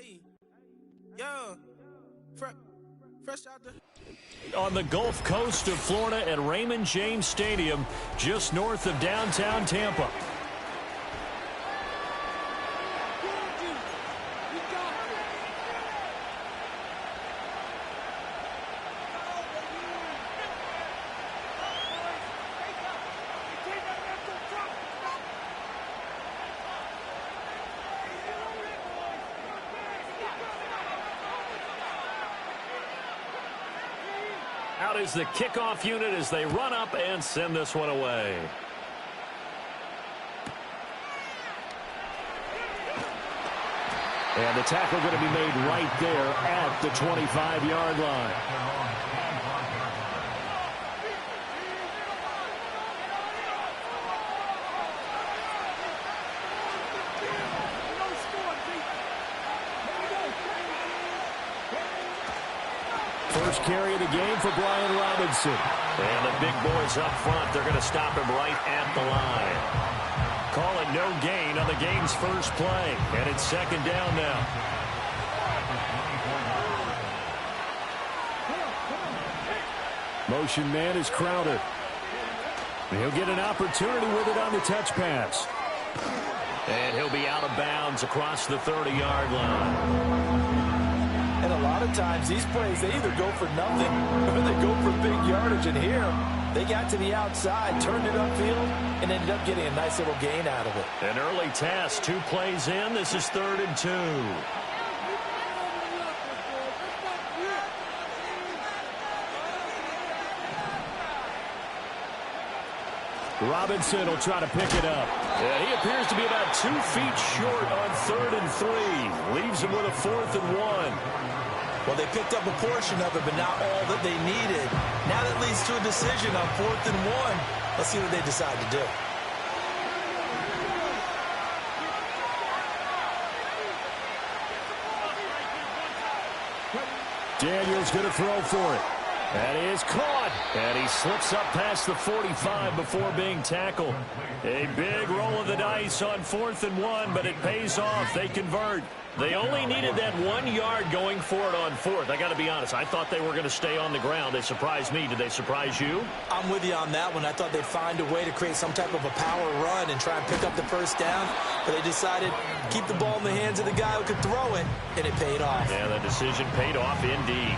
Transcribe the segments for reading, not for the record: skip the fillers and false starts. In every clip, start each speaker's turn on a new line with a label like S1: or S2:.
S1: Hey, yeah, fresh out the...
S2: On the Gulf Coast of Florida at Raymond James Stadium, just north of downtown Tampa. Out is the kickoff unit as they run up and send this one away. And the tackle going to be made right there at the 25-yard line. First carry of the game for Brian Robinson. And the big boys up front, they're going to stop him right at the line. Call it no gain on the game's first play. And it's second down now. Motion man is Crowder. He'll get an opportunity with it on the touch pass. And he'll be out of bounds across the 30-yard line.
S3: And a lot of times these plays, they either go for nothing or they go for big yardage. And here, they got to the outside, turned it upfield, and ended up getting a nice little gain out of it.
S2: An early test, 2 plays in. This is 3rd and 2. Robinson will try to pick it up. And he appears to be about 2 feet short on 3rd and 3. Leaves him with a 4th and 1.
S3: Well, they picked up a portion of it, but not all that they needed. Now that leads to a decision on 4th and 1. Let's see what they decide to do.
S2: Daniels going to throw for it. And he is caught. And he slips up past the 45 before being tackled. A big roll of the dice on 4th and 1, but it pays off. They convert. They only needed that 1 yard going for it on 4th. I got to be honest. I thought they were going to stay on the ground. They surprised me. Did they surprise you?
S3: I'm with you on that one. I thought they'd find a way to create some type of a power run and try and pick up the first down. But they decided to keep the ball in the hands of the guy who could throw it, and it paid off.
S2: Yeah, the decision paid off indeed.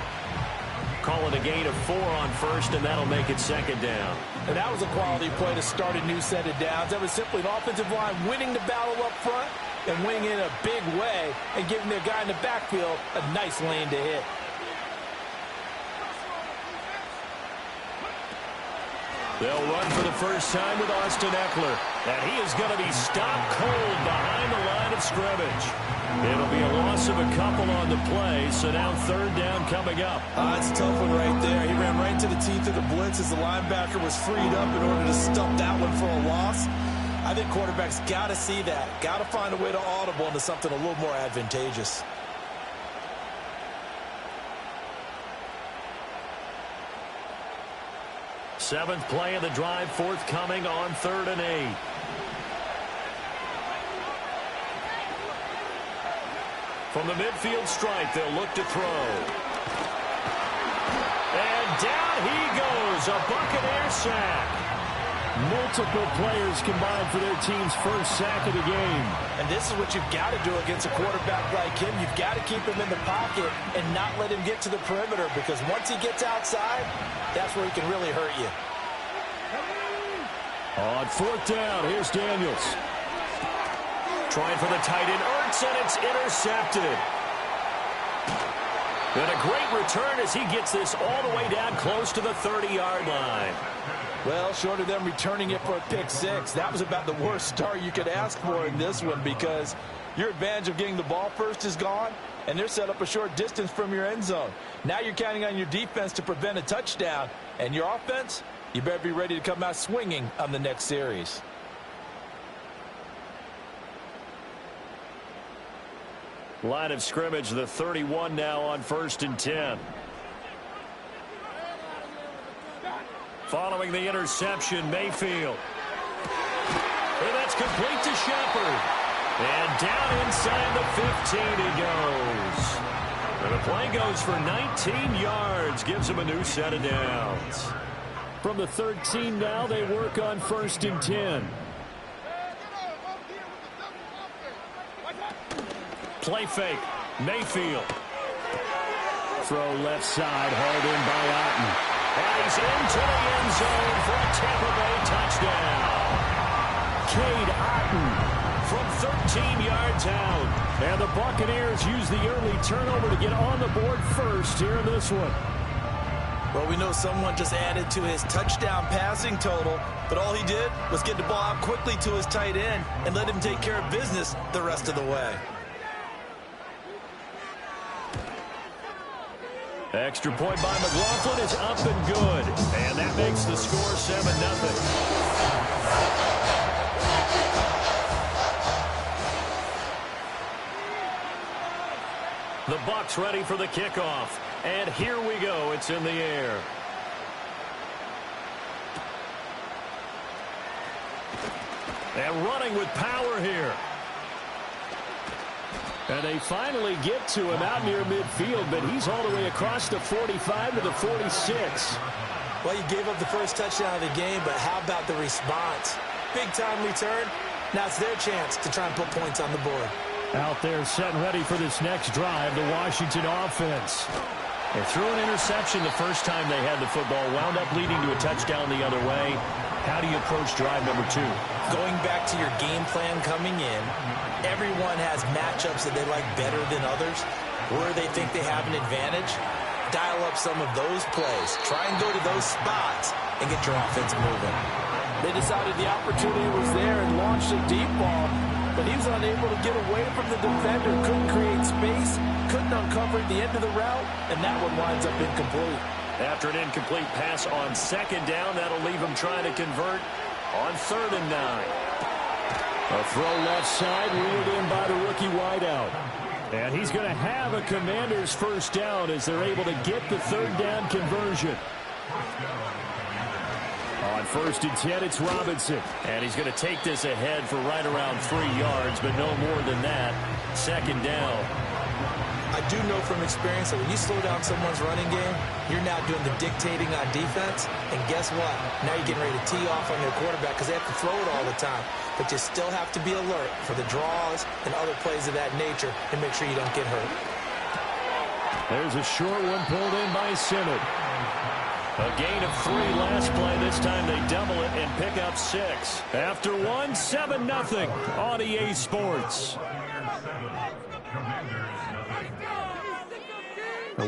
S2: Call it a gain of 4 on 1st, and that'll make it 2nd down.
S3: And that was a quality play to start a new set of downs. That was simply an offensive line winning the battle up front and winning in a big way and giving their guy in the backfield a nice lane to hit.
S2: They'll run for the first time with Austin Eckler. And he is going to be stopped cold behind the line of scrimmage. It'll be a loss of a couple on the play, so now 3rd down coming up.
S3: That's a tough one right there. He ran right into the teeth of the blitz as the linebacker was freed up in order to stump that one for a loss. I think quarterbacks got to see that. Got to find a way to audible into something a little more advantageous.
S2: Seventh play of the drive, forthcoming on 3rd and 8. From the midfield stripe, they'll look to throw. And down he goes, a Buccaneer sack. Multiple players combined for their team's first sack of the game.
S3: And this is what you've got to do against a quarterback like him. You've got to keep him in the pocket and not let him get to the perimeter, because once he gets outside, that's where he can really hurt you.
S2: On 4th down, here's Daniels. Trying for the tight end, Ertz, and it's intercepted. And a great return as he gets this all the way down close to the 30-yard line.
S3: Well, short of them returning it for a pick 6, that was about the worst start you could ask for in this one, because your advantage of getting the ball first is gone, and they're set up a short distance from your end zone. Now you're counting on your defense to prevent a touchdown, and your offense, you better be ready to come out swinging on the next series.
S2: Line of scrimmage, the 31 now on 1st and 10. Following the interception, Mayfield. And that's complete to Shepard. And down inside the 15 he goes. And the play goes for 19 yards. Gives him a new set of downs.
S4: From the 13 now, they work on 1st and 10.
S2: Play fake. Mayfield.
S4: Throw left side, hauled in by Otten.
S2: And he's into the end zone for a Tampa Bay touchdown.
S4: Cade Otten
S2: from 13 yards out.
S4: And the Buccaneers use the early turnover to get on the board first here in this one.
S3: Well, we know someone just added to his touchdown passing total, but all he did was get the ball out quickly to his tight end and let him take care of business the rest of the way.
S2: Extra point by McLaughlin is up and good. And that makes the score 7-0. The Bucs ready for the kickoff. And here we go. It's in the air. And running with power here.
S4: And they finally get to him out near midfield, but he's all the way across the 45 to the 46.
S3: Well, you gave up the first touchdown of the game, but how about the response? Big-time return. Now it's their chance to try and put points on the board.
S4: Out there set and ready for this next drive, the Washington offense.
S2: They threw an interception the first time they had the football, wound up leading to a touchdown the other way. How do you approach drive number 2?
S3: Going back to your game plan coming in, everyone has matchups that they like better than others, where they think they have an advantage. Dial up some of those plays. Try and go to those spots and get your offense moving. They decided the opportunity was there and launched a deep ball, but he was unable to get away from the defender, couldn't create space, couldn't uncover the end of the route, and that one winds up incomplete.
S2: After an incomplete pass on second down, that'll leave him trying to convert on 3rd and 9.
S4: A throw left side, reeled in by the rookie wideout. And he's going to have a Commanders first down as they're able to get the 3rd down conversion. On 1st and 10, it's Robinson.
S2: And he's going to take this ahead for right around 3 yards, but no more than that. 2nd down.
S3: I do know from experience that when you slow down someone's running game, you're now doing the dictating on defense. And guess what? Now you're getting ready to tee off on their quarterback because they have to throw it all the time. But you still have to be alert for the draws and other plays of that nature and make sure you don't get hurt.
S4: There's a short one pulled in by Simmons.
S2: A gain of 3 last play. This time they double it and pick up 6. After 1, 7-0 on EA Sports.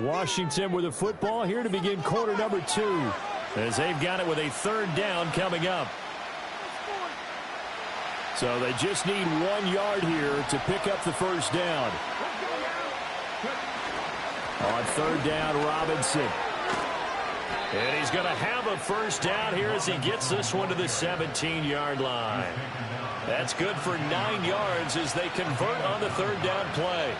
S4: Washington with the football here to begin quarter number 2.
S2: As they've got it with a 3rd down coming up.
S4: So they just need 1 yard here to pick up the first down. On 3rd down, Robinson.
S2: And he's going to have a first down here as he gets this one to the 17-yard line. That's good for 9 yards as they convert on the 3rd down play.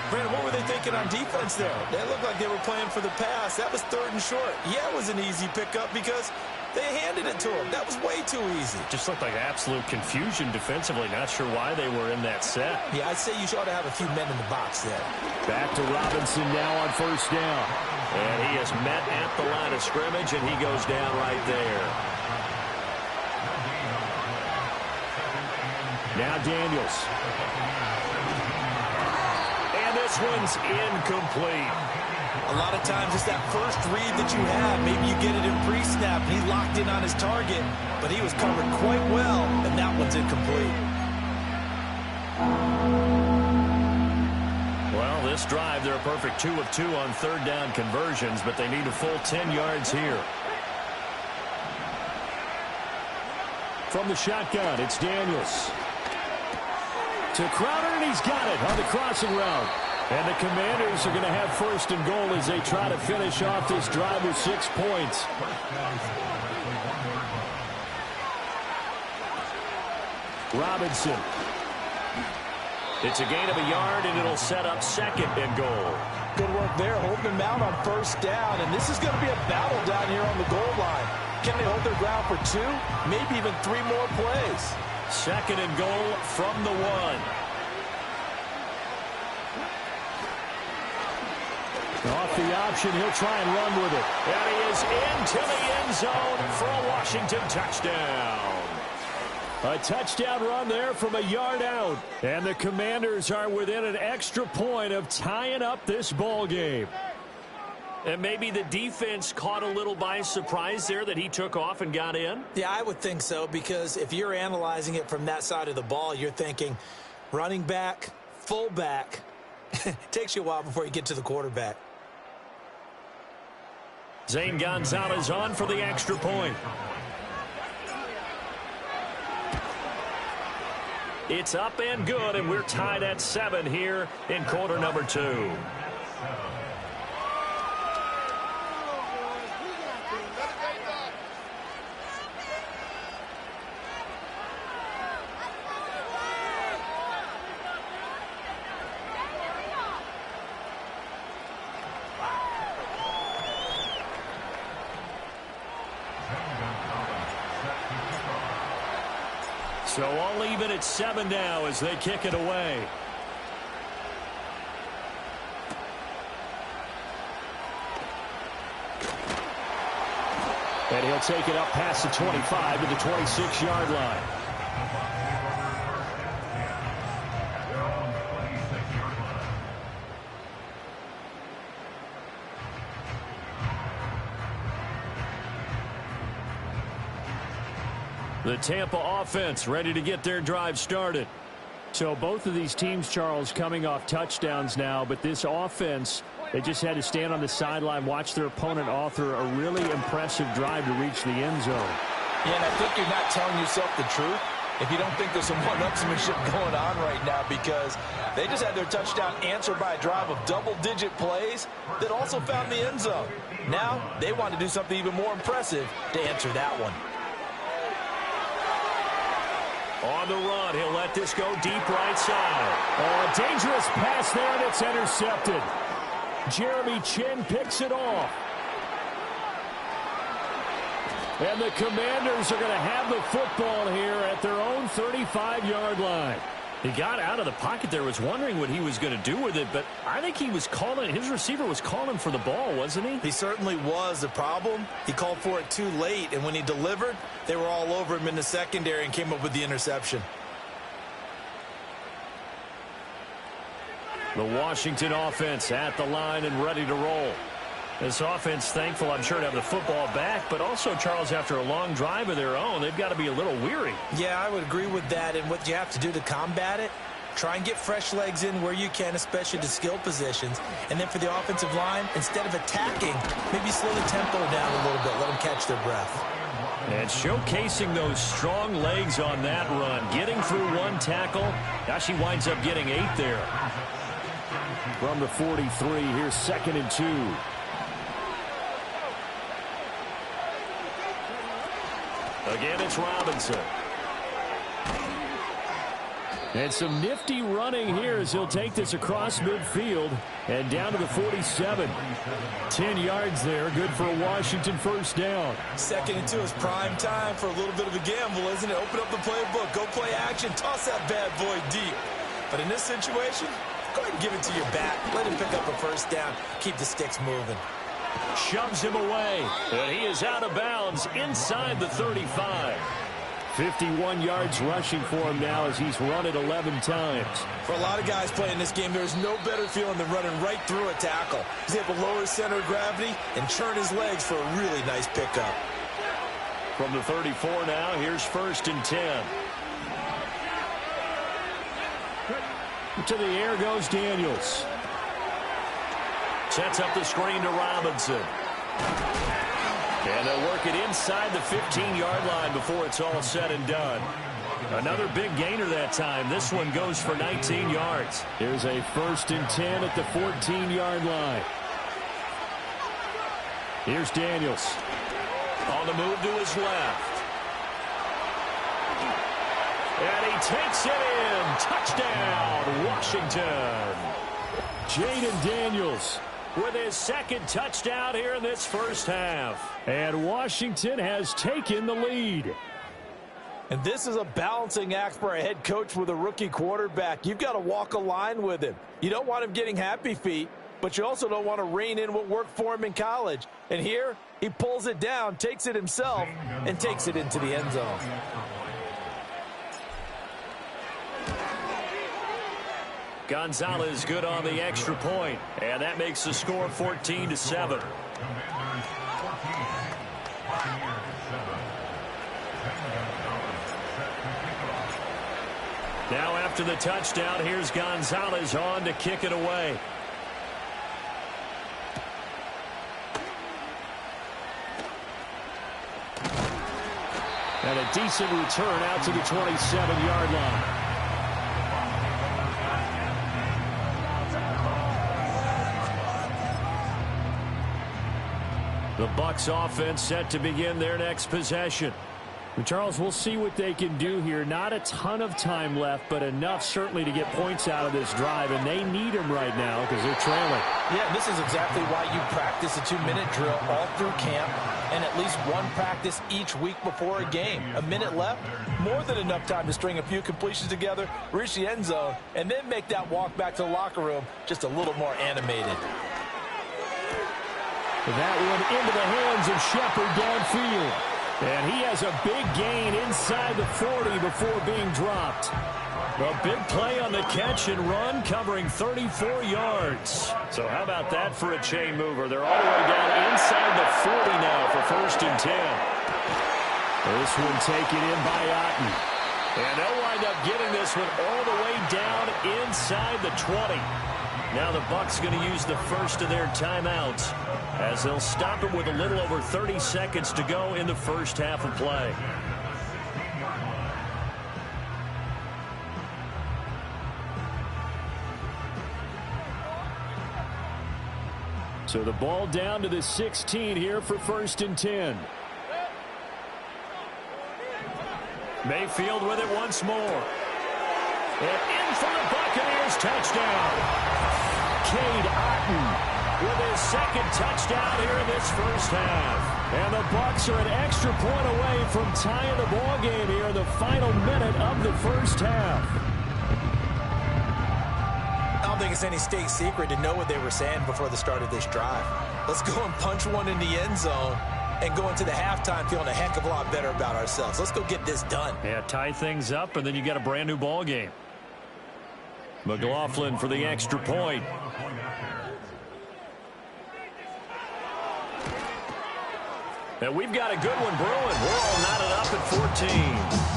S3: Brandon, what were they thinking on defense there? That looked like they were playing for the pass. That was 3rd and short. Yeah, it was an easy pickup because they handed it to him. That was way too easy.
S2: Just looked like absolute confusion defensively. Not sure why they were in that set.
S3: Yeah, I'd say you ought to have a few men in the box there.
S4: Back to Robinson now on 1st down.
S2: And he is met at the line of scrimmage, and he goes down right there.
S4: Now Daniels.
S2: And this one's incomplete.
S3: A lot of times it's that first read that you have. Maybe you get it in pre-snap, and he locked in on his target, but he was covered quite well, and that one's incomplete.
S2: Well, this drive, they're a perfect 2 of 2 on 3rd down conversions, but they need a full 10 yards here.
S4: From the shotgun, it's Daniels. To Crowder, and he's got it on the crossing route. And the Commanders are going to have 1st and goal as they try to finish off this drive with 6 points. Robinson.
S2: It's a gain of a yard, and it'll set up 2nd and goal.
S3: Good work there, holding him out on 1st down. And this is going to be a battle down here on the goal line. Can they hold their ground for 2, maybe even 3 more plays?
S2: Second and goal from the 1.
S4: Off the option, he'll try and run with it.
S2: And he is into the end zone for a Washington touchdown.
S4: A touchdown run there from a yard out. And the Commanders are within an extra point of tying up this ball game.
S2: And maybe the defense caught a little by surprise there that he took off and got in?
S5: Yeah, I would think so, because if you're analyzing it from that side of the ball, you're thinking running back, fullback. Takes you a while before you get to the quarterback.
S2: Zane Gonzalez on for the extra point. It's up and good, and we're tied at 7 here in quarter number 2. So all even at 7 now as they kick it away.
S4: And he'll take it up past the 25 to the 26-yard line.
S2: The Tampa offense ready to get their drive started.
S4: So both of these teams, Charles, coming off touchdowns now, but this offense, they just had to stand on the sideline, watch their opponent author a really impressive drive to reach the end zone.
S3: Yeah, and I think you're not telling yourself the truth if you don't think there's some one-upsmanship going on right now, because they just had their touchdown answered by a drive of double-digit plays that also found the end zone. Now they want to do something even more impressive to answer that one.
S2: On the run, he'll let this go deep right side.
S4: Oh, a dangerous pass there, and it's intercepted. Jeremy Chinn picks it off. And the Commanders are going to have the football here at their own 35-yard line.
S2: He got out of the pocket there, was wondering what he was going to do with it, but I think he was calling, his receiver was calling for the ball, wasn't he?
S5: He certainly was. The problem, he called for it too late, and when he delivered, they were all over him in the secondary and came up with the interception.
S2: The Washington offense at the line and ready to roll. This offense, thankful, I'm sure, to have the football back, but also, Charles, after a long drive of their own, they've got to be a little weary.
S5: Yeah, I would agree with that, and what you have to do to combat it, try and get fresh legs in where you can, especially to skill positions. And then for the offensive line, instead of attacking, maybe slow the tempo down a little bit, let them catch their breath.
S2: And showcasing those strong legs on that run, getting through one tackle. Gosh, he winds up getting 8 there.
S4: From the 43, here's 2nd and 2.
S2: Again, it's Robinson.
S4: And some nifty running here as he'll take this across midfield and down to the 47. 10 yards there, good for a Washington first down.
S5: 2nd and 2 is prime time for a little bit of a gamble, isn't it? Open up the playbook, go play action, toss that bad boy deep. But in this situation, go ahead and give it to your back. Let him pick up a first down, keep the sticks moving.
S2: Shoves him away, and he is out of bounds inside the 35.
S4: 51 yards rushing for him now as he's run it 11 times.
S5: For a lot of guys playing this game, there's no better feeling than running right through a tackle. He's able to lower his center of gravity and churn his legs for a really nice pickup.
S2: From the 34 now, here's 1st and 10.
S4: To the air goes Daniels.
S2: Sets up the screen to Robinson. And they'll work it inside the 15-yard line before it's all said and done. Another big gainer that time. This one goes for 19 yards.
S4: Here's a 1st and 10 at the 14-yard line. Here's Daniels.
S2: On the move to his left. And he takes it in. Touchdown, Washington.
S4: Jayden Daniels
S2: with his 2nd touchdown here in this first half.
S4: And Washington has taken the lead.
S3: And this is a balancing act for a head coach with a rookie quarterback. You've got to walk a line with him. You don't want him getting happy feet, but you also don't want to rein in what worked for him in college. And here, he pulls it down, takes it himself, and takes it into the end zone.
S2: Gonzalez good on the extra point, and that makes the score 14-7. Now after the touchdown, here's Gonzalez on to kick it away. And a decent return out to the 27-yard line. The Bucs offense set to begin their next possession.
S4: And Charles, we'll see what they can do here. Not a ton of time left, but enough certainly to get points out of this drive, and they need them right now because they're trailing.
S5: Yeah, this is exactly why you practice a 2-minute drill all through camp and at least one practice each week before a game. A minute left, more than enough time to string a few completions together, reach the end zone, and then make that walk back to the locker room just a little more animated.
S4: That one into the hands of Shepard downfield. And he has a big gain inside the 40 before being dropped.
S2: A big play on the catch and run, covering 34 yards. So how about that for a chain mover? They're all the way down inside the 40 now for 1st and 10.
S4: This one taken in by Otten.
S2: And they'll wind up getting this one all the way down inside the 20. Now the Bucs going to use the first of their timeouts as they'll stop it with a little over 30 seconds to go in the first half of play.
S4: So the ball down to the 16 here for 1st and 10.
S2: Mayfield with it once more. And in for the Buccaneers, touchdown.
S4: Cade Otten with his second touchdown here in this first half. And the Bucs are an extra point away from tying the ball game here in the final minute of the first half.
S5: I don't think it's any state secret to know what they were saying before the start of this drive. Let's go and punch one in the end zone and go into the halftime feeling a heck of a lot better about ourselves. Let's go get this done.
S2: Yeah, tie things up, and then you got a brand new ball game. McLaughlin for the extra point. And we've got a good one brewing. We're all knotted up at 14.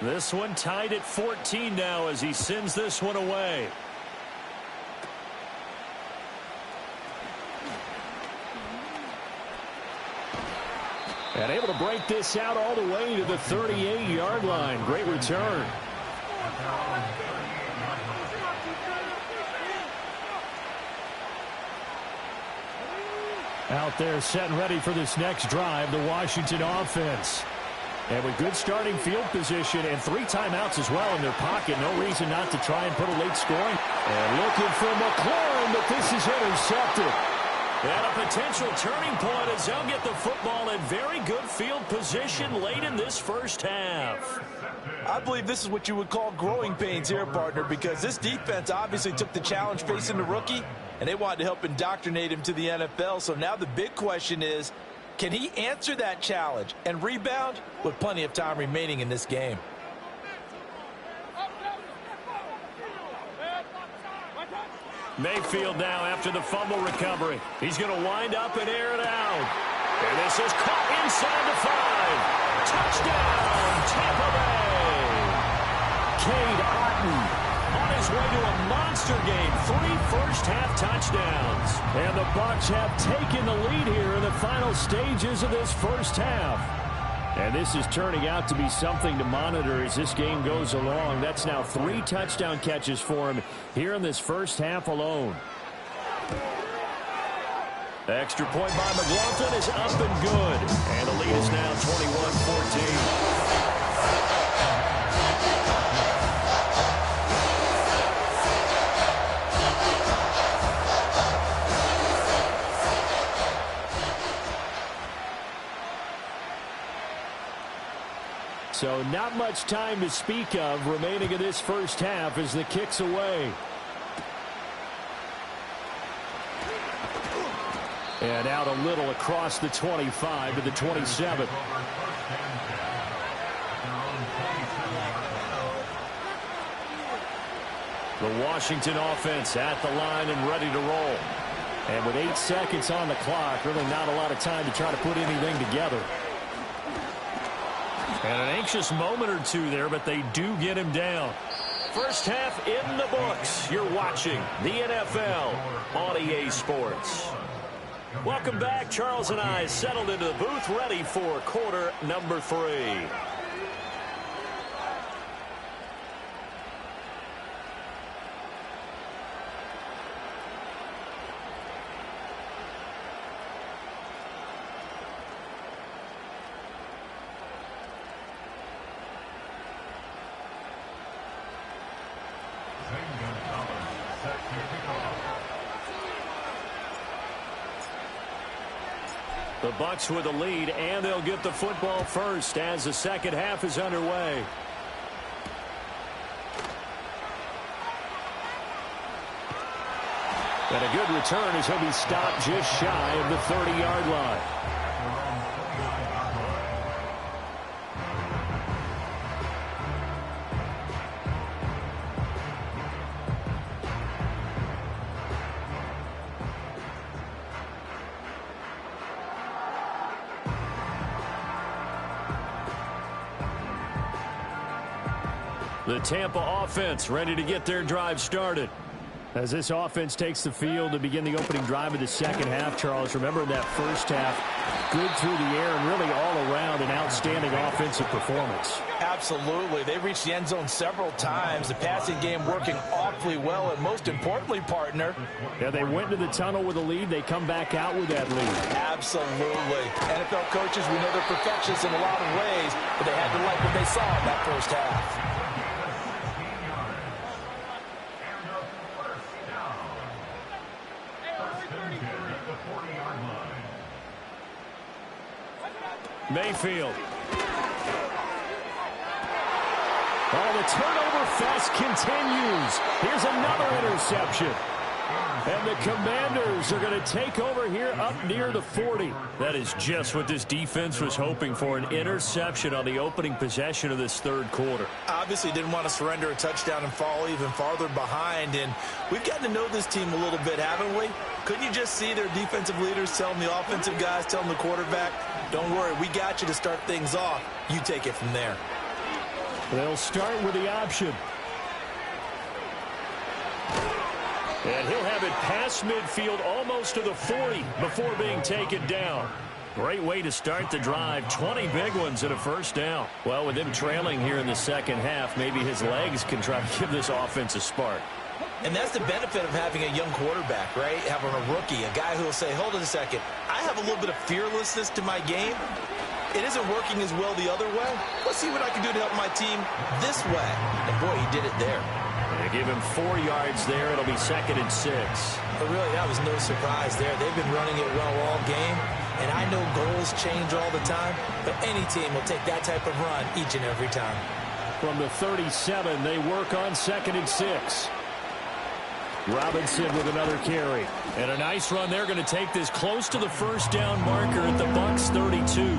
S2: This one tied at 14 now as he sends this one away.
S4: And able to break this out all the way to the 38-yard line. Great return. Out there set and ready for this next drive, the Washington offense. And with good starting field position and 3 timeouts as well in their pocket, no reason not to try and put a late scoring. And looking for McLaurin, but this is intercepted.
S2: And a potential turning point as they'll get the football in very good field position late in this first half.
S3: I believe this is what you would call growing pains here, partner, because this defense obviously took the challenge facing the rookie, and they wanted to help indoctrinate him to the NFL. So now the big question is, can he answer that challenge and rebound with plenty of time remaining in this game?
S2: Mayfield now after the fumble recovery. He's going to wind up and air it out. And this is caught inside the 5. Touchdown, Tampa Bay.
S4: Cade Otten
S2: on his way to a monster game. 3 first-half touchdowns.
S4: And the Bucs have taken the lead here in the final stages of this first half. And this is turning out to be something to monitor as this game goes along. That's now 3 touchdown catches for him here in this first half alone.
S2: Extra point by McLaughlin is up and good. And the lead is now 21-14.
S4: So not much time to speak of remaining in this first half as the kick's away. And out a little across the 25 to the 27. The Washington offense at the line and ready to roll. And with 8 seconds on the clock, really not a lot of time to try to put anything together.
S2: And an anxious moment or two there, but they do get him down. First half in the books. You're watching the NFL on EA Sports. Welcome back. Charles and I settled into the booth, ready for quarter number 3. The Bucs with the lead, and they'll get the football first as the second half is underway.
S4: And a good return as he'll be stopped just shy of the 30-yard line.
S2: The Tampa offense ready to get their drive started.
S4: As this offense takes the field to begin the opening drive of the second half, Charles, remember that first half, good through the air and really all around an outstanding offensive performance.
S3: Absolutely. They reached the end zone several times. The passing game working awfully well, and most importantly, partner.
S4: Yeah, they went into the tunnel with a lead. They come back out with that lead.
S3: Absolutely. NFL coaches, we know they're perfectionists in a lot of ways, but they had to like what they saw in that first half.
S2: Mayfield.
S4: Oh, the turnover fest continues. Here's another interception. And the Commanders are going to take over here up near the 40.
S2: That is just what this defense was hoping for, an interception on the opening possession of this third quarter.
S5: Obviously didn't want to surrender a touchdown and fall even farther behind. And we've gotten to know this team a little bit, haven't we? Couldn't you just see their defensive leaders telling the offensive guys, telling the quarterback, don't worry, we got you to start things off. You take it from there.
S4: They'll start with the option.
S2: And he'll have it past midfield almost to the 40 before being taken down. Great way to start the drive. 20 big ones and a first down. Well, with him trailing here in the second half, maybe his legs can try to give this offense a spark.
S5: And that's the benefit of having a young quarterback, right? Having a rookie, a guy who will say, hold on a second, I have a little bit of fearlessness to my game. It isn't working as well the other way. Let's see what I can do to help my team this way. And boy, he did it there.
S2: They give him 4 yards there. It'll be 2nd and 6.
S5: But really, that was no surprise there. They've been running it well all game. And I know goals change all the time, but any team will take that type of run each and every time.
S4: From the 37, they work on 2nd and 6. Robinson with another carry.
S2: And a nice run. They're going to take this close to the first down marker at the Bucs 32.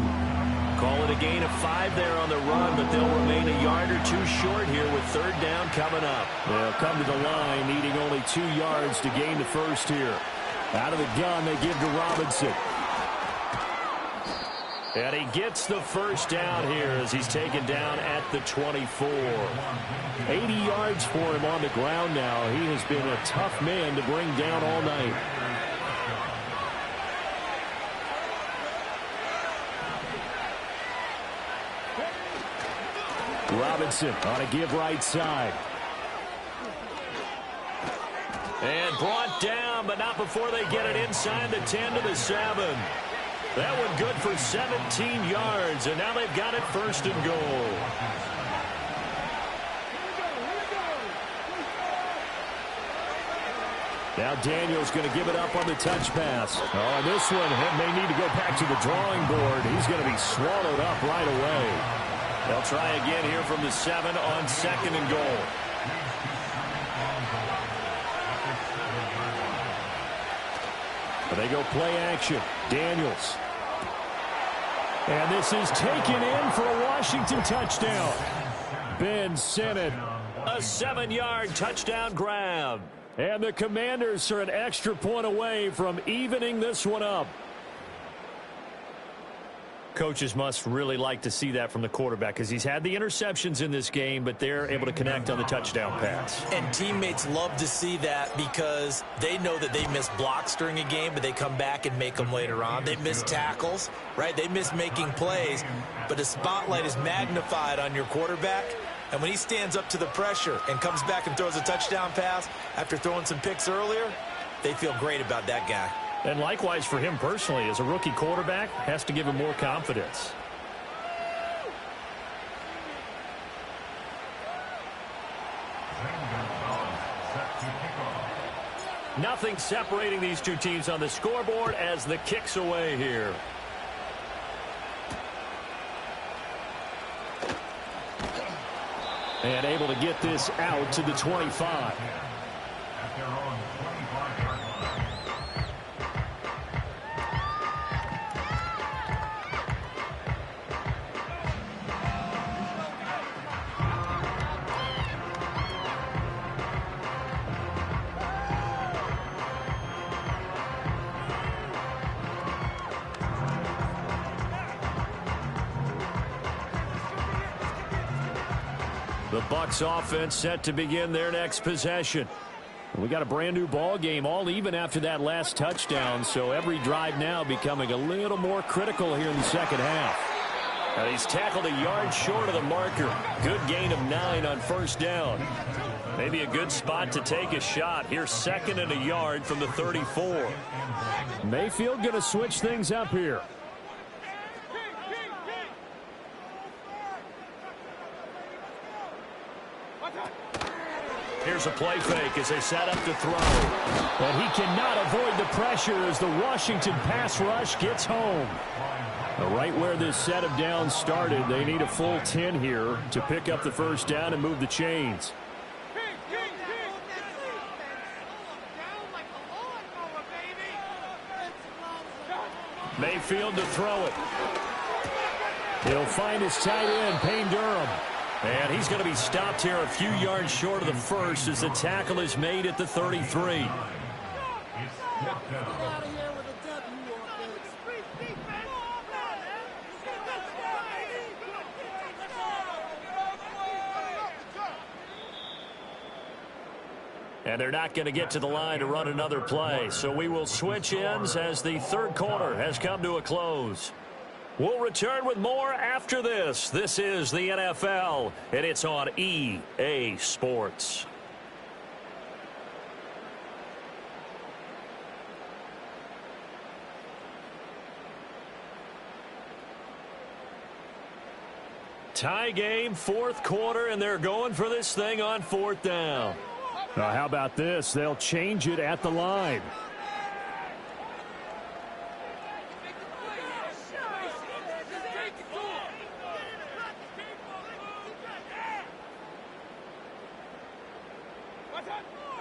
S2: Call it a gain of 5 there on the run, but they'll remain a yard or two short here with third down coming up.
S4: They'll come to the line, needing only 2 yards to gain the first here. Out of the gun, they give to Robinson.
S2: And he gets the first down here as he's taken down at the 24.
S4: 80 yards for him on the ground now. He has been a tough man to bring down all night. Robinson on a give right side.
S2: And brought down, but not before they get it inside the 10 to the 7. That one good for 17 yards, and now they've got it 1st and goal. Now Daniels going to give it up on the touch pass. Oh, and this one may need to go back to the drawing board. He's going to be swallowed up right away. They'll try again here from the 7 on 2nd and goal. But they go play action. Daniels. And this is taken in for a Washington touchdown. Ben Sinnott, a 7-yard touchdown grab. And the Commanders are an extra point away from evening this one up. Coaches must really like to see that from the quarterback because he's had the interceptions in this game, but they're able to connect on the touchdown pass.
S5: And teammates love to see that because they know that they miss blocks during a game, but they come back and make them later on. They miss tackles, right? They miss making plays, but the spotlight is magnified on your quarterback. And when he stands up to the pressure and comes back and throws a touchdown pass after throwing some picks earlier, they feel great about that guy.
S2: And likewise for him personally, as a rookie quarterback, has to give him more confidence. Nothing separating these two teams on the scoreboard as the kick's away here. And able to get this out to the 25. The Bucs offense set to begin their next possession. We got a brand new ball game, all even after that last touchdown, so every drive now becoming a little more critical here in the second half. And he's tackled a yard short of the marker. Good gain of 9 on 1st down. Maybe a good spot to take a shot. Here's 2nd and a yard from the 34. Mayfield going to switch things up here. Here's a play fake as they set up to throw.
S4: But he cannot avoid the pressure as the Washington pass rush gets home.
S2: Right where this set of downs started, they need a full 10 here to pick up the 1st down and move the chains. Mayfield to throw it.
S4: He'll find his tight end, Payne Durham.
S2: And he's going to be stopped here a few yards short of the 1st as the tackle is made at the 33. And they're not going to get to the line to run another play. So we will switch ends as the 3rd quarter has come to a close. We'll return with more after this. This is the NFL, and it's on EA Sports. Tie game, 4th quarter, and they're going for this thing on 4th down.
S4: Now, how about this? They'll change it at the line.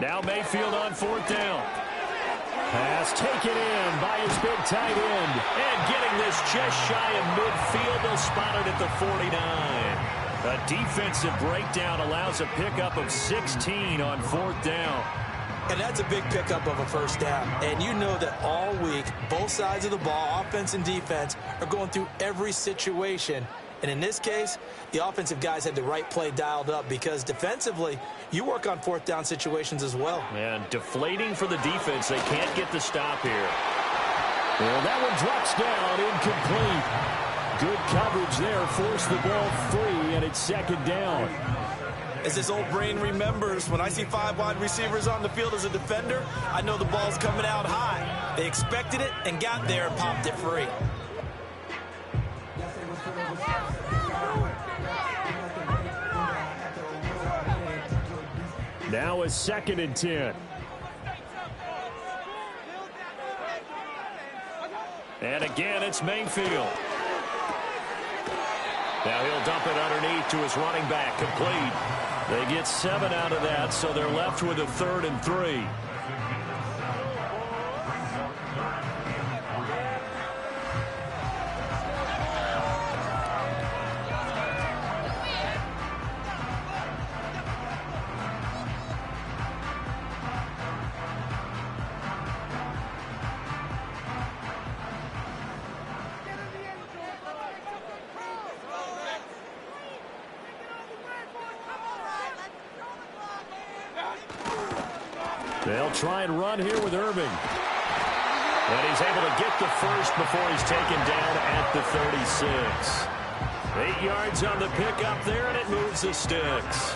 S2: Now Mayfield on 4th down.
S4: Pass taken in by his big tight end.
S2: And getting this just shy of midfield. They'll spot it at the 49. A defensive breakdown allows a pickup of 16 on 4th down.
S5: And that's a big pickup of a 1st down. And you know that all week, both sides of the ball, offense and defense, are going through every situation. And in this case, the offensive guys had the right play dialed up because defensively, you work on 4th down situations as well.
S2: And deflating for the defense. They can't get the stop here.
S4: Well, that one drops down, incomplete. Good coverage there, forced the ball free, and it's 2nd down.
S5: As his old brain remembers, when I see 5 wide receivers on the field as a defender, I know the ball's coming out high. They expected it and got there and popped it free.
S4: Now a 2nd and 10. And again, it's Mayfield. Now he'll dump it underneath to his running back, complete. They get 7 out of that, so they're left with a 3rd and 3. They'll try and run here with Irving. And he's able to get the first before he's taken down at the 36. 8 yards on the pickup there, and it moves the sticks.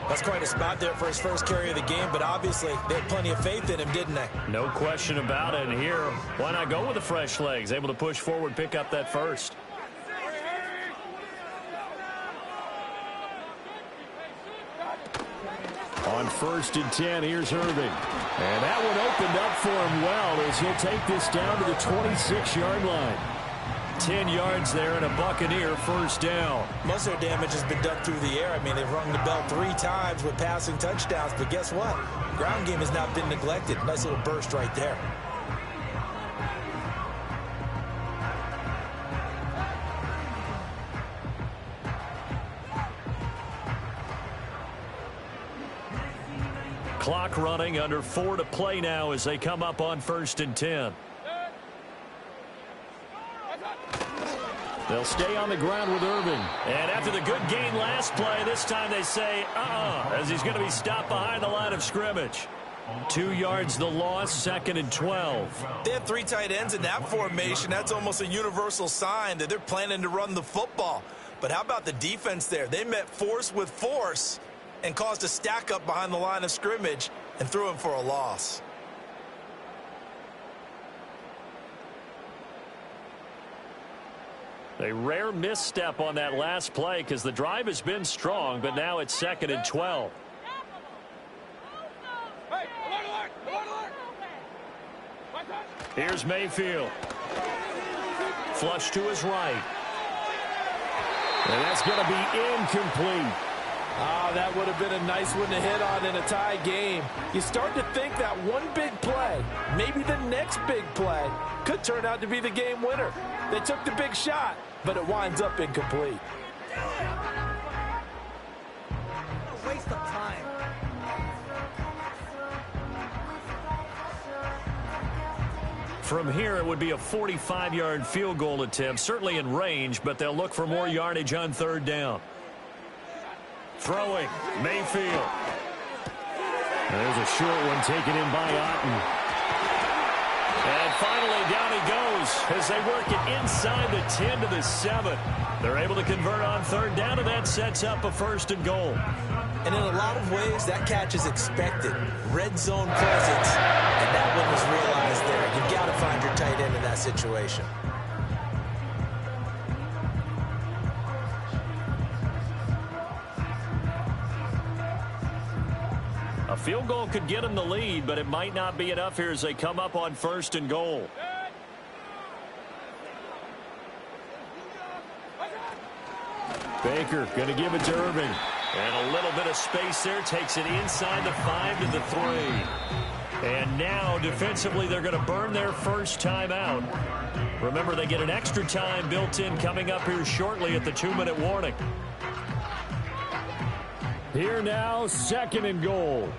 S5: That's quite a spot there for his first carry of the game, but obviously they had plenty of faith in him, didn't they?
S4: No question about it. And here, why not go with the fresh legs? Able to push forward, pick up that first. On 1st and 10, here's Irving. And that one opened up for him well as he'll take this down to the 26-yard line. 10 yards there and a Buccaneer first down.
S5: Most of their damage has been done through the air. I mean, they've rung the bell 3 times with passing touchdowns, but guess what? Ground game has not been neglected. Nice little burst right there.
S4: Clock running, under 4 to play now as they come up on 1st and 10. They'll stay on the ground with Irving. And after the good gain last play, this time they say, as he's going to be stopped behind the line of scrimmage. 2 yards the loss, 2nd and 12.
S5: They have 3 tight ends in that formation. That's almost a universal sign that they're planning to run the football. But how about the defense there? They met force with force and caused a stack up behind the line of scrimmage and threw him for a loss.
S4: A rare misstep on that last play because the drive has been strong, but now it's 2nd and 12. Here's Mayfield. Flush to his right. And that's going to be incomplete.
S3: That would have been a nice one to hit on in a tie game. You start to think that one big play, maybe the next big play, could turn out to be the game winner. They took the big shot, but it winds up incomplete.
S1: A waste of time.
S4: From here, it would be a 45-yard field goal attempt, certainly in range, but they'll look for more yardage on 3rd down. Throwing, Mayfield. There's a short one taken in by Otten. And finally, down he goes as they work it inside the 10 to the 7. They're able to convert on 3rd down, and that sets up a 1st and goal.
S5: And in a lot of ways, that catch is expected. Red zone presence, and that one was realized there. You've got to find your tight end in that situation.
S4: A field goal could get them the lead, but it might not be enough here as they come up on 1st and goal. Baker going to give it to Irving. And a little bit of space there, takes it inside the 5 to the 3. And now, defensively, they're going to burn their first time out. Remember, they get an extra time built in coming up here shortly at the 2-minute warning. Here now, 2nd and goal.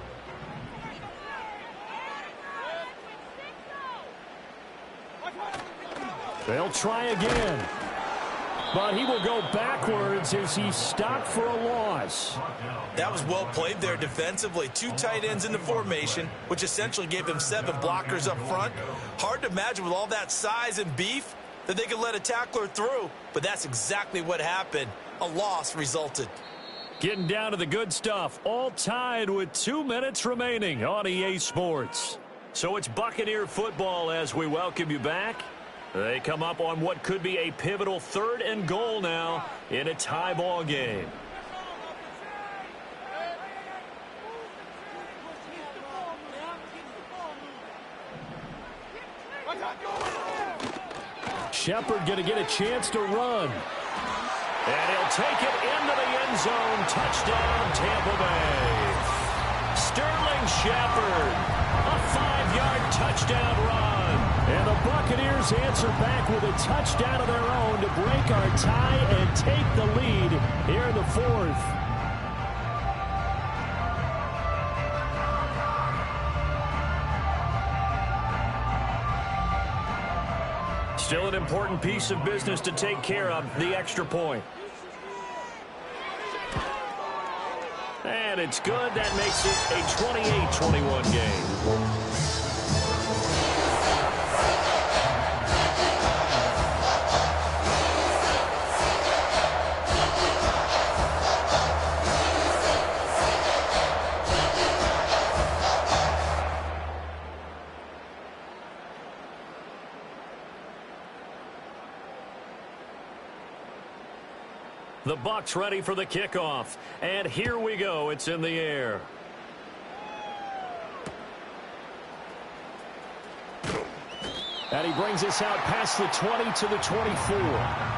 S4: They'll try again. But he will go backwards as he's stopped for a loss.
S5: That was well played there defensively. 2 tight ends in the formation, which essentially gave them 7 blockers up front. Hard to imagine with all that size and beef that they could let a tackler through. But that's exactly what happened. A loss resulted.
S2: Getting down to the good stuff, all tied with 2 minutes remaining on EA Sports. So it's Buccaneer football as we welcome you back. They come up on what could be a pivotal 3rd and goal now in a tie ball game.
S4: Shepard going to get a chance to run.
S2: And he'll take it into the end zone. Touchdown, Tampa Bay. Sterling Shepard, a 5-yard touchdown run.
S4: And the Buccaneers answer back with a touchdown of their own to break our tie and take the lead here in the 4th.
S2: Still an important piece of business to take care of, the extra point. And it's good. That makes it a 28-21 game. The Bucs ready for the kickoff. And here we go. It's in the air.
S4: And he brings us out past the 20 to the 24.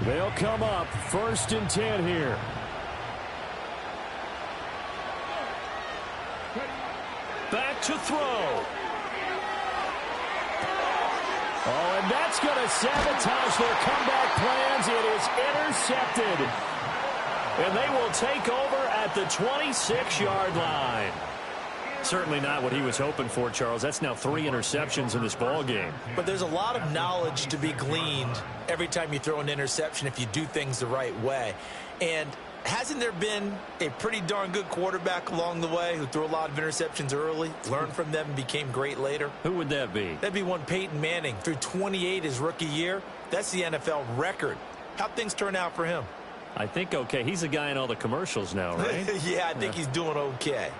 S4: They'll come up 1st and 10 here.
S2: Back to throw.
S4: Oh, and that's going to sabotage their comeback plans. It is intercepted.
S2: And they will take over at the 26-yard line. Certainly not what he was hoping for, Charles. That's now 3 interceptions in this ball game.
S5: But there's a lot of knowledge to be gleaned every time you throw an interception if you do things the right way. And hasn't there been a pretty darn good quarterback along the way who threw a lot of interceptions early, learned from them, and became great later?
S2: Who would that be?
S5: That'd be one Peyton Manning. Threw 28 his rookie year. That's the NFL record. How'd things turn out for him?
S2: I think okay. He's a guy in all the commercials now, right?
S5: Yeah, I think he's doing okay.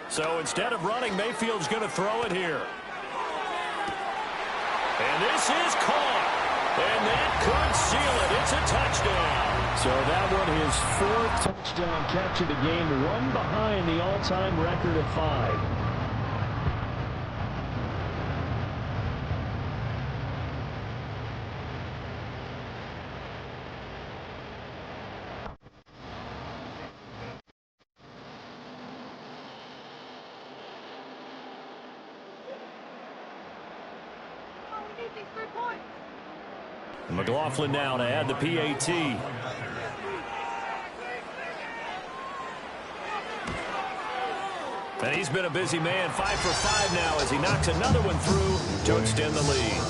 S2: So instead of running, Mayfield's going to throw it here. And this is caught. And that could seal it. It's a touchdown.
S4: So that one, his 4th touchdown catch of the game, one behind the all-time record of 5.
S2: McLaughlin now to add the PAT. And he's been a busy man, 5 for 5 now as he knocks another one through to extend the lead.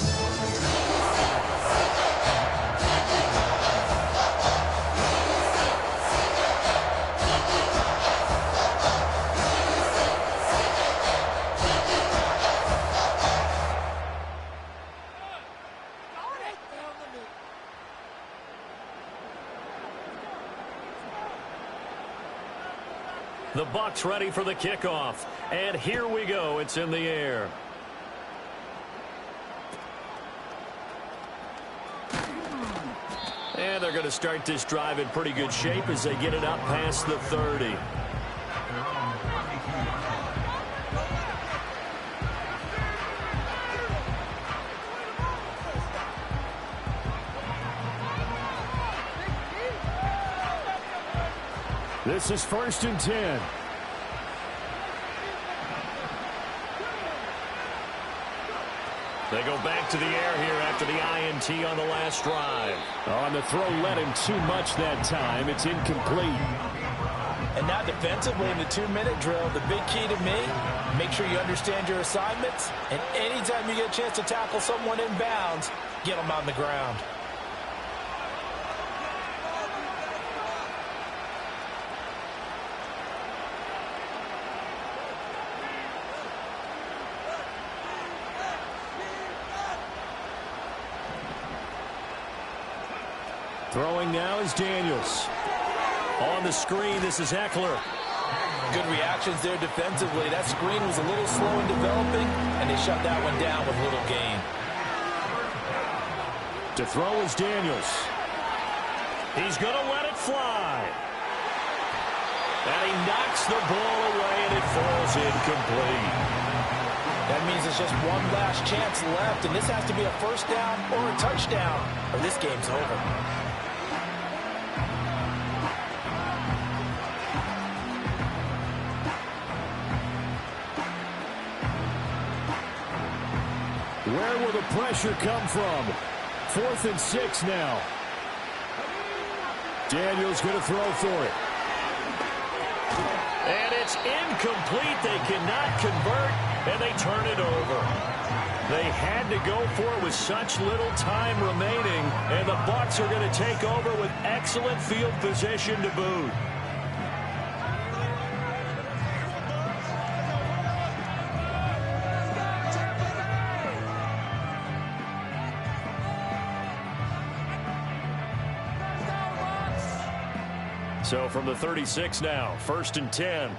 S2: The Bucs ready for the kickoff. And here we go. It's in the air. And they're going to start this drive in pretty good shape as they get it up past the 30.
S4: This is 1st and 10.
S2: They go back to the air here after the INT on the last drive.
S4: On the throw led him too much that time. It's incomplete.
S5: And now defensively in the 2-minute drill, the big key to me, make sure you understand your assignments. And anytime you get a chance to tackle someone in bounds, get them on the ground.
S4: Throwing now is Daniels.
S2: On the screen, this is Eckler.
S5: Good reactions there defensively. That screen was a little slow in developing, and they shut that one down with little gain.
S4: To throw is Daniels.
S2: He's going to let it fly. And he knocks the ball away, and it falls incomplete.
S5: That means there's just one last chance left, and this has to be a first down or a touchdown, or this game's over.
S4: Where will the pressure come from? 4th and 6 now. Daniels going to throw for it.
S2: And it's incomplete. They cannot convert, and they turn it over. They had to go for it with such little time remaining, and the Bucs are going to take over with excellent field position to boot. So from the 36 now, 1st and 10.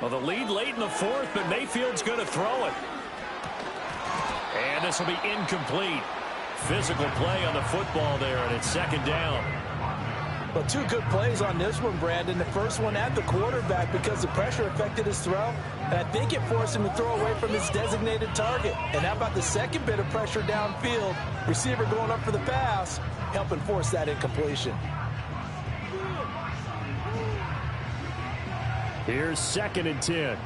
S2: Well, the lead late in the 4th, but Mayfield's going to throw it. And this will be incomplete. Physical play on the football there, and it's 2nd down.
S5: Well, 2 good plays on this one, Brandon. The first one at the quarterback because the pressure affected his throw, and I think it forced him to throw away from his designated target. And how about the second bit of pressure downfield? Receiver going up for the pass, helping force that incompletion.
S4: Here's 2nd and 10.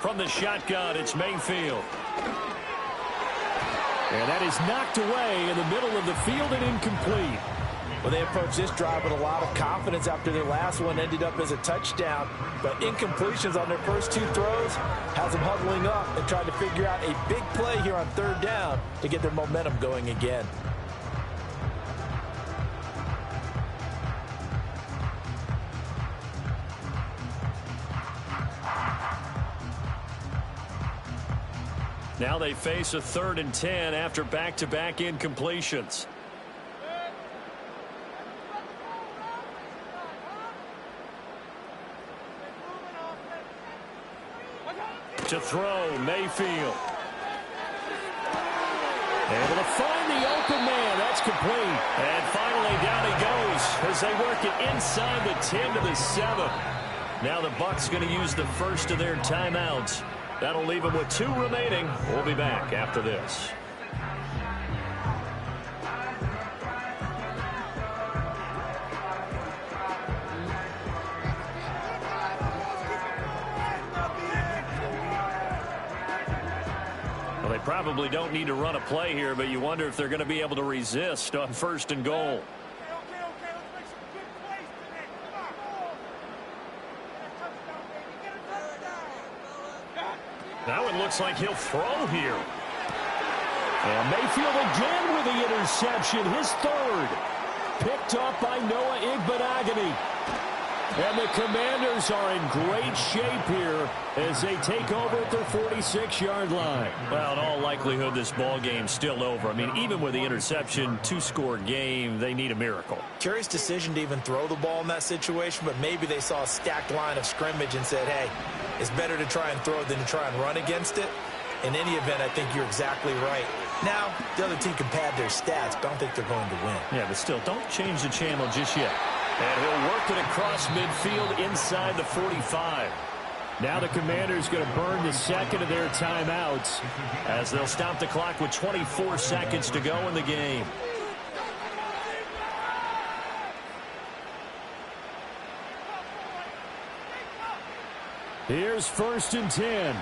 S2: From the shotgun, it's Mayfield.
S4: And that is knocked away in the middle of the field and incomplete.
S5: Well, they approached this drive with a lot of confidence after their last one ended up as a touchdown. But incompletions on their first 2 throws has them huddling up and trying to figure out a big play here on 3rd down to get their momentum going again.
S2: Now they face a 3rd and 10 after back-to-back incompletions. To throw, Mayfield.
S4: Able to find the open man. That's complete.
S2: And finally down he goes as they work it inside the 10 to the 7. Now the Bucs going to use the first of their timeouts. That'll leave them with 2 remaining. We'll be back after this. Well, they probably don't need to run a play here, but you wonder if they're going to be able to resist on 1st and goal. Now it looks like he'll throw here.
S4: And Mayfield again with the interception, his 3rd. Picked up by Noah Igbinoghene. And the Commanders are in great shape here as they take over at their 46-yard line.
S2: Well, in all likelihood, this ball game's still over. I mean, even with the interception, 2-score game, they need a miracle.
S5: Curious decision to even throw the ball in that situation, but maybe they saw a stacked line of scrimmage and said, hey, it's better to try and throw than to try and run against it. In any event, I think you're exactly right. Now, the other team can pad their stats, but I don't think they're going to win.
S2: Yeah, but still, don't change the channel just yet. And he'll work it across midfield inside the 45.
S4: Now the Commanders going to burn the second of their timeouts
S2: as they'll stop the clock with 24 seconds to go in the game.
S4: Here's 1st and 10.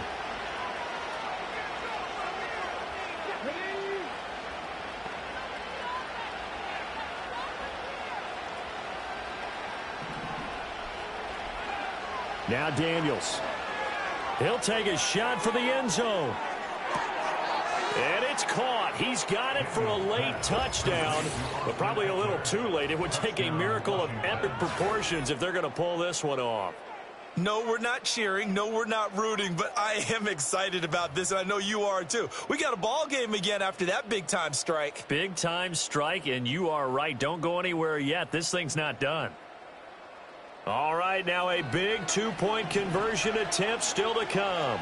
S4: Now Daniels. He'll take a shot for the end zone.
S2: And it's caught. He's got it for a late touchdown, but probably a little too late. It would take a miracle of epic proportions if they're going to pull this one off.
S5: No, we're not cheering. No, we're not rooting, but I am excited about this, and I know you are too. We got a ball game again after that big-time strike.
S2: Big-time strike, and you are right. Don't go anywhere yet. This thing's not done. All right, now a big two-point conversion attempt still to come.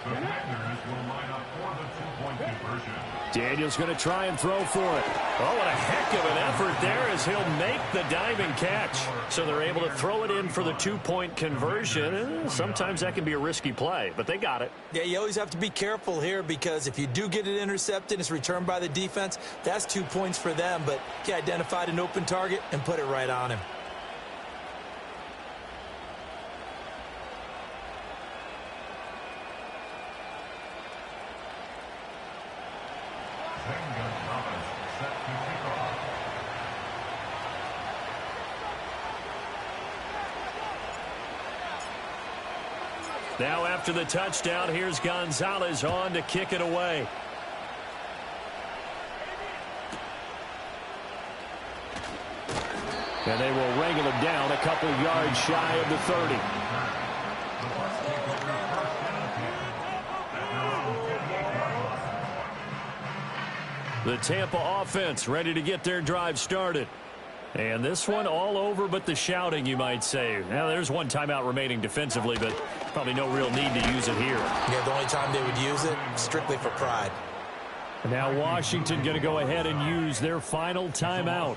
S6: The Commanders will line up for the two-point conversion.
S4: Daniels going to try and throw for it.
S2: Oh, what a heck of an effort there as he'll make the diving catch. So they're able to throw it in for the two-point conversion. Sometimes that can be a risky play, but they got it.
S5: Yeah, you always have to be careful here because if you do get it intercepted, it's returned by the defense, that's 2 points for them. But he identified an open target and put it right on him.
S2: Now after the touchdown, here's Gonzalez on to kick it away.
S4: And they will wrangle him down a couple yards shy of the 30. The Tampa offense ready to get their drive started. And this one all over but the shouting, you might say. Now, there's one timeout remaining defensively, but probably no real need to use it here.
S5: Yeah, the only time they would use it, strictly for pride.
S4: And now Washington going to go ahead and use their final timeout,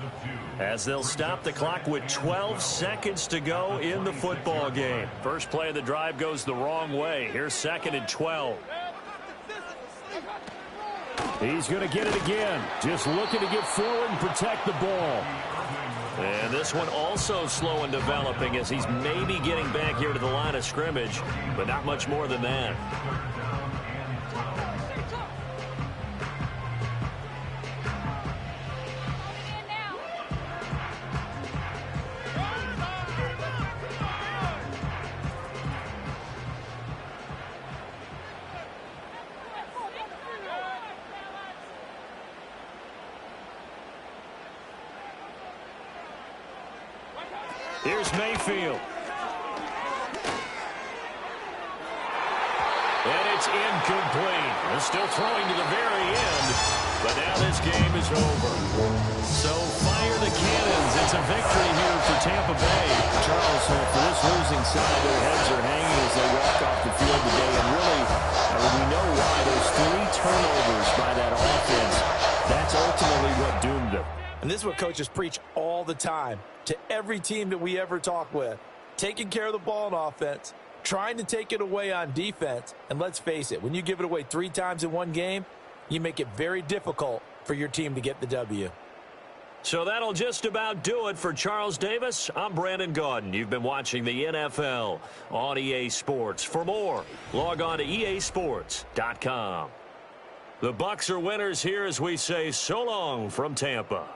S2: as they'll stop the clock with 12 seconds to go in the football game. First play of the drive goes the wrong way. Here's 2nd and 12.
S4: He's going to get it again. Just looking to get forward and protect the ball.
S2: And this one also slow in developing as he's maybe getting back here to the line of scrimmage, but not much more than that. Here's Mayfield. And it's incomplete. They're still throwing to the very end, but now this game is over. So fire the cannons. It's a victory here for Tampa Bay.
S4: Charles, for this losing side, their heads are hanging as they walk off the field today. And really, we know why. Those 3 turnovers by that offense, that's ultimately what doomed them.
S5: And this is what coaches preach all the time to every team that we ever talk with. Taking care of the ball on offense, trying to take it away on defense. And let's face it, when you give it away 3 times in one game, you make it very difficult for your team to get the W.
S2: So that'll just about do it for Charles Davis. I'm Brandon Gaudin. You've been watching the NFL on EA Sports. For more, log on to easports.com. The Bucs are winners here as we say so long from Tampa.